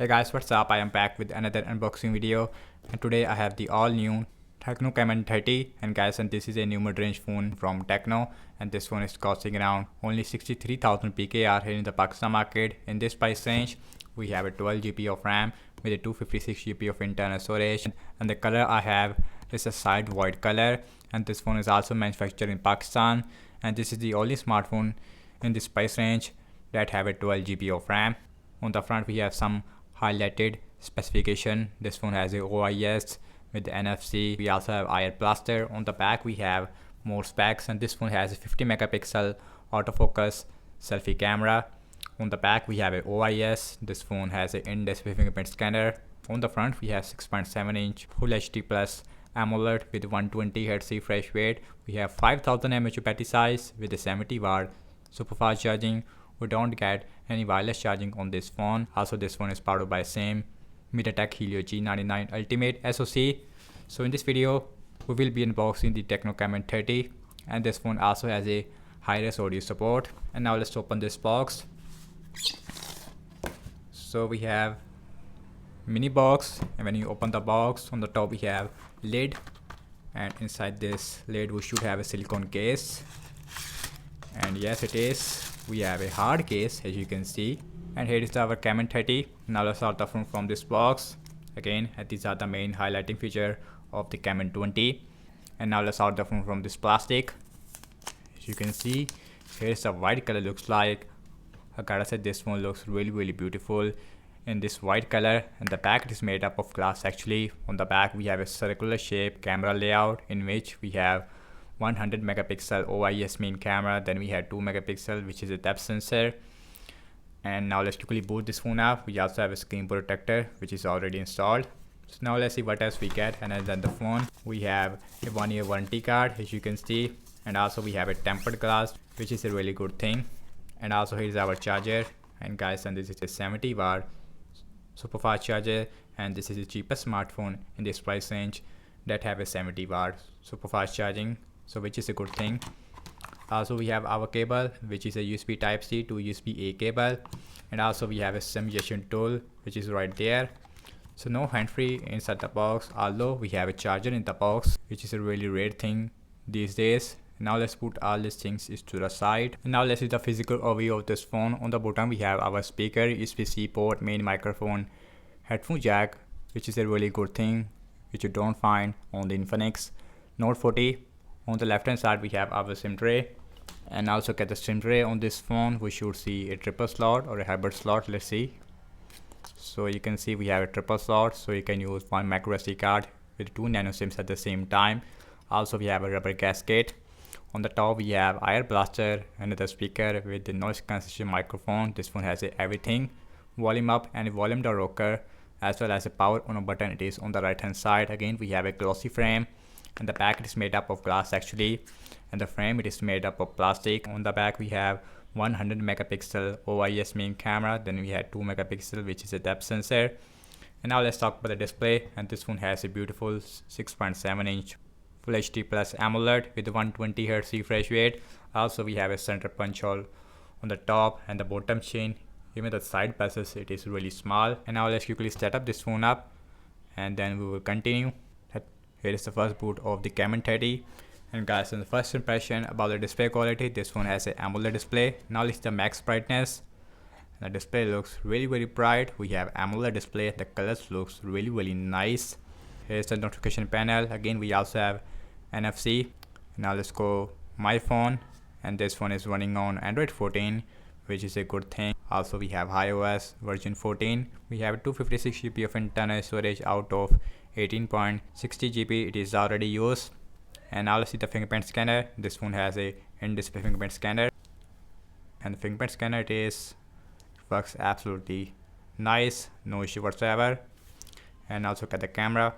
Hey guys, what's up? I am back with another unboxing video, and today I have the all new Tecno Camon 30. And guys, and this is a new mid-range phone from Tecno, and this one is costing around only 63,000 PKR here in the Pakistan market. In this price range, we have a 12 GB of RAM with a 256 GB of internal storage, and the color I have is a side white color. And this phone is also manufactured in Pakistan, and this is the only smartphone in this price range that have a 12 GB of RAM. On the front we have some highlighted specification. This phone has a OIS with the NFC. We also have IR blaster. On the back we have more specs, and this phone has a 50 megapixel autofocus selfie camera. On the back we have a OIS. This phone has an in-display fingerprint scanner. On the front we have 6.7 inch Full HD Plus AMOLED with 120 Hz refresh rate. We have 5000 mAh battery size with a 70 watt super fast charging. We don't get any wireless charging on this phone. Also, this phone is powered by same MediaTek Helio G99 Ultimate SoC. So in this video, we will be unboxing the Tecno Camon 30, and this phone also has a high-res audio support. And now let's open this box. So we have mini box, and when you open the box, on the top we have lid, and inside this lid we should have a silicone case. And yes, it is. We have a hard case, as you can see, and here is our Camon 30. Now let's start the phone from this box. Again, these are the main highlighting feature of the Camon 20. And now let's start the phone from this plastic. As you can see, here's the white color looks like. I gotta say, this phone looks really beautiful in this white color, and the back is made up of glass actually. On the back we have a circular shape camera layout in which we have 100 megapixel OIS main camera, then we had 2 megapixel which is a depth sensor. And now let's quickly boot this phone up. We also have a screen protector which is already installed. So now let's see what else we get. And other than the phone, we have a 1-year warranty card, as you can see, and also we have a tempered glass, which is a really good thing. And also here is our charger, and guys, and this is a 70 watt super fast charger, and this is the cheapest smartphone in this price range that have a 70 watt super fast charging, so which is a good thing. Also we have our cable, which is a USB type C to USB A cable, and also we have a SIM injection tool which is right there. So no hand-free inside the box, although we have a charger in the box, which is a really rare thing these days. Now let's put all these things to the side, and now let's see the physical overview of this phone. On the bottom we have our speaker, USB-C port, main microphone, headphone jack, which is a really good thing which you don't find on the Infinix Note 40. On the left hand side we have our SIM tray, and also get the SIM tray on this phone we should see a triple slot or a hybrid slot. Let's see. So you can see we have a triple slot, so you can use one micro SD card with 2 nano SIMs at the same time. Also we have a rubber gasket. On the top we have IR blaster, another speaker with the noise cancellation microphone. This phone has everything, volume up and volume down rocker, as well as a power on button. It is on the right hand side. Again we have a glossy frame, and the back is made up of glass actually, and the frame it is made up of plastic. On the back we have 100 megapixel OIS main camera, then we had 2 megapixel which is a depth sensor. And now let's talk about the display, and this phone has a beautiful 6.7 inch Full HD Plus AMOLED with 120 Hz refresh rate. Also we have a center punch hole on the top and the bottom chain. Even the side passes, it is really small. And now let's quickly set up this phone up, and then we will continue. Here is the first boot of the Camon 30. And guys, in the first impression about the display quality, this phone has an AMOLED display. Now let's the max brightness. The display looks really bright. We have AMOLED display. The colors looks really nice. Here's the notification panel. Again we also have NFC. Now let's go my phone, and this phone is running on Android 14, which is a good thing. Also we have iOS version 14. We have 256 GB of internal storage out of 18.60 GB it is already used. And now let's see the fingerprint scanner. This phone has a in-display fingerprint scanner, and the fingerprint scanner works absolutely nice, no issue whatsoever. And also get the camera.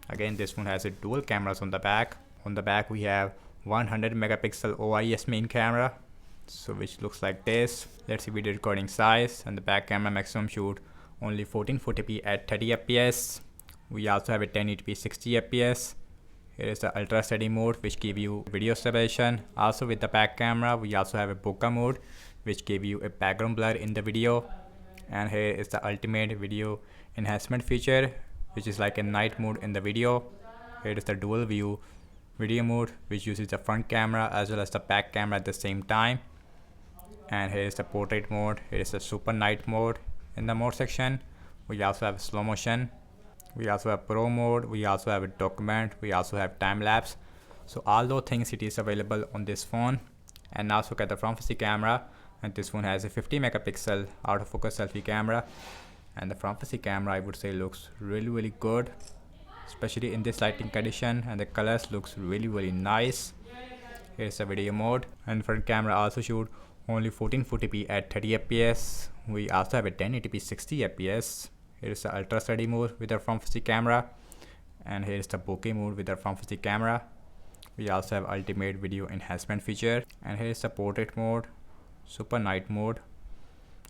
Again this phone has a dual cameras on the back. On the back we have 100 megapixel OIS main camera, so which looks like this. Let's see video recording size, and the back camera maximum shoot only 1440p at 30 fps. We also have a 1080p 60 fps. Here is the ultra steady mode which give you video stabilization. Also with the back camera we also have a bokeh mode which give you a background blur in the video. And here is the ultimate video enhancement feature, which is like a night mode in the video. Here is the dual view video mode, which uses the front camera as well as the back camera at the same time. And here is the portrait mode. Here is the super night mode. In the mode section, we also have slow motion, we also have pro mode, we also have a document, we also have time lapse. So all those things it is available on this phone. And now let's look at the front facing camera. And this phone has a 50 megapixel autofocus selfie camera, and the front facing camera I would say looks really good, especially in this lighting condition, and the colors looks really nice. Here's the video mode, and front camera also shoot only 1440p at 30 fps. We also have a 1080p 60 fps. Here's the ultra steady mode with the front facing camera, and here's the bokeh mode with the front facing camera. We also have ultimate video enhancement feature, and here's the portrait mode, super night mode,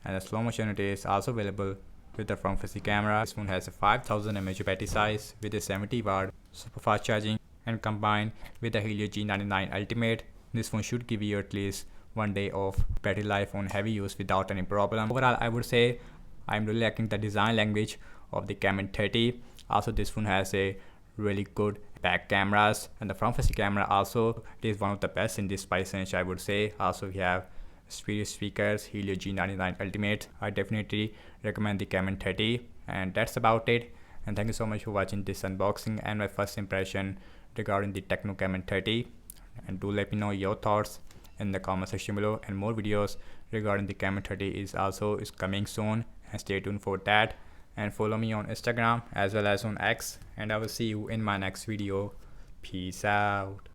and the slow motion it is also available with the front facing camera. This phone has a 5000 mAh battery size with a 70 watt super fast charging, and combined with the Helio G99 Ultimate, this phone should give you at least 1 day of battery life on heavy use without any problem. Overall, I would say I'm really liking the design language of the Camon 30. Also, this phone has a really good back cameras, and the front facing camera also it is one of the best in this price range, I would say. Also, we have stereo speakers, Helio G99 Ultimate. I definitely recommend the Camon 30, and that's about it. And thank you so much for watching this unboxing and my first impression regarding the Tecno Camon 30. And do let me know your thoughts in the comment section below, and more videos regarding the Camon 30 is coming soon, and stay tuned for that. And follow me on Instagram as well as on X, and I will see you in my next video. Peace out.